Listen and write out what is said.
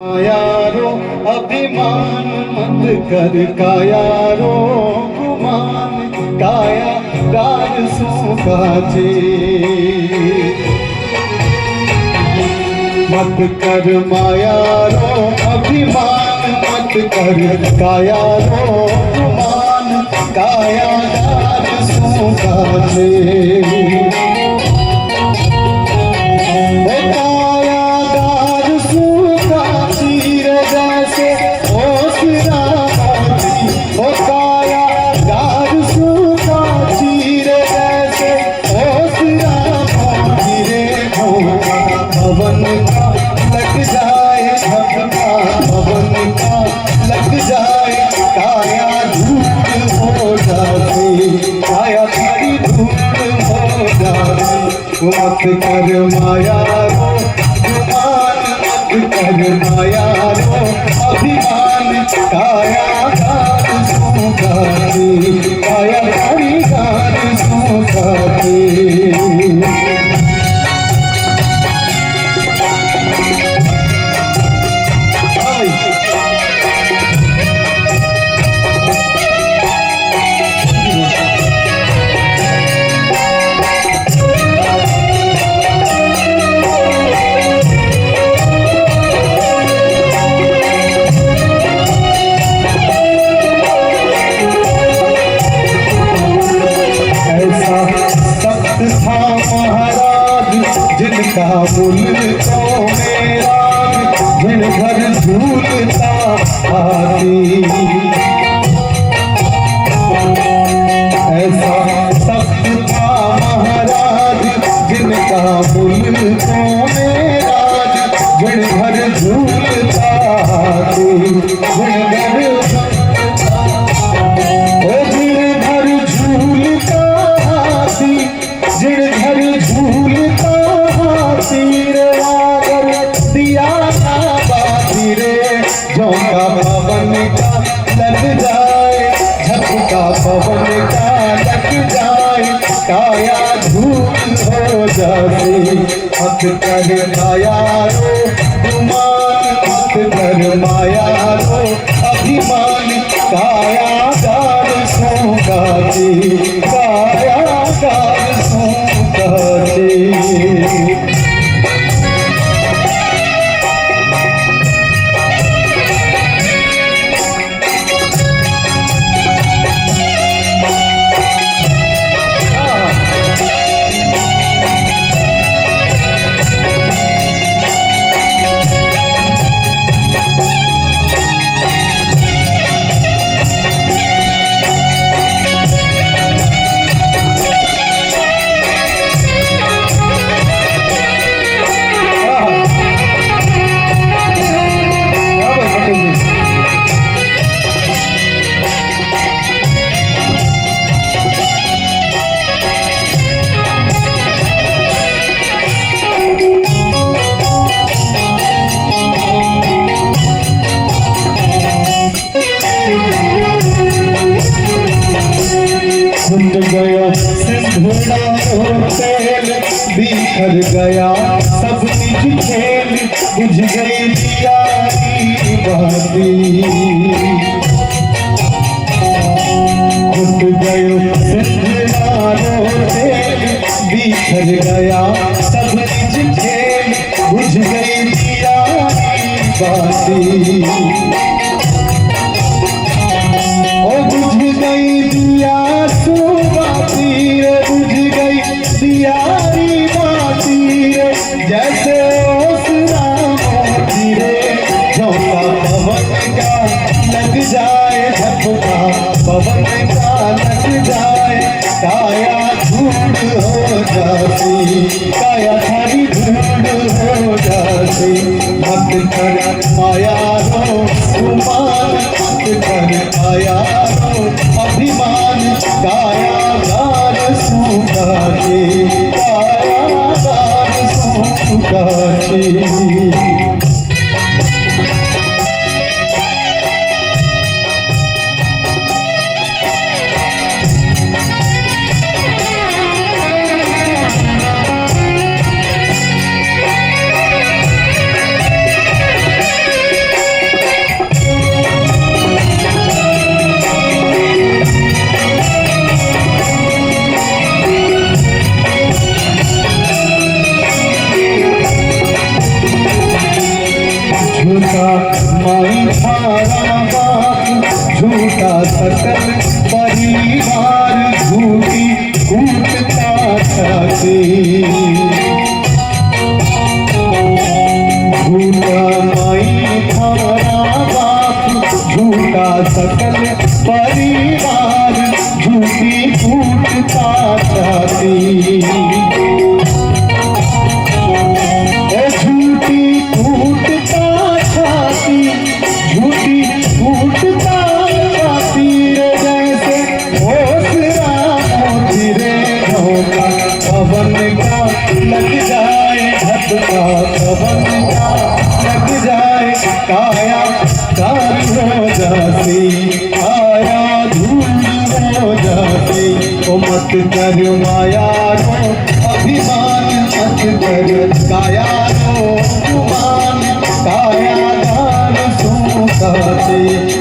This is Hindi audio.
यारो अभिमान मत कर कायारो गुमान काया गार सूखाचे मत कर मायारो अभिमान मत कर कायारो गुमान काया गार सूखाचे मत कर मायारो गुमान मत कर मायारो अभिमान काया गार सूखाते काया गार सूखाते जिनका मुल्क तो मेरा दिन भर झूलता हाथी ऐसा सख्त था महाराज जिनका मुल्क तो मेरा दिन भर झूलता हाथी दिन भर झूलता हाथी दिन भर झूलता दिया बातीरे झोंका पवन का लग जाए झटका पवन का लग जाए काया धूल हो जाए मत कर मायारो गुमान मत कर मायारो अभिमान काया गार सूखाते काया गार सूखाते गया सिंधुड़ा तेल बिखर गया सब निज खेल बुझ गई दियारी बहादी घुट गयो सिंधुड़ा तेल बिखर गया सब निज खेल बुझ गई दियारी बहादी बुझ गई दिया बुझ गई दियारी बाती रे जैसे ओसरा मोती रे झोंका पवन का लग जाए झपका पवन का लग जाए काया धूल हो जाती काया सारी धूल हो जाती मत कर मायारो गुमान मत कर मायारो अभिमान काया गार सूखाते काया गार सूखाते झूठा माई थारा बाप, झूठा सकल परिवार, झूठी कूटता छाती। झूठा माई थारा बाप, झूठा सकल परिवार, झूठी कूटता छाती। झूठी कूटता छाती, झूठी कूटता छाती रे, जैसे ओसरा मोती रे धोखा पवन का लग जाए, झटका पवन का लग जाए, काया काल हो जाती, काया धूल हो जाती। ओ मत कर माया रो अभिमान, मत कर काया रो गुमान, काया दान सूखा से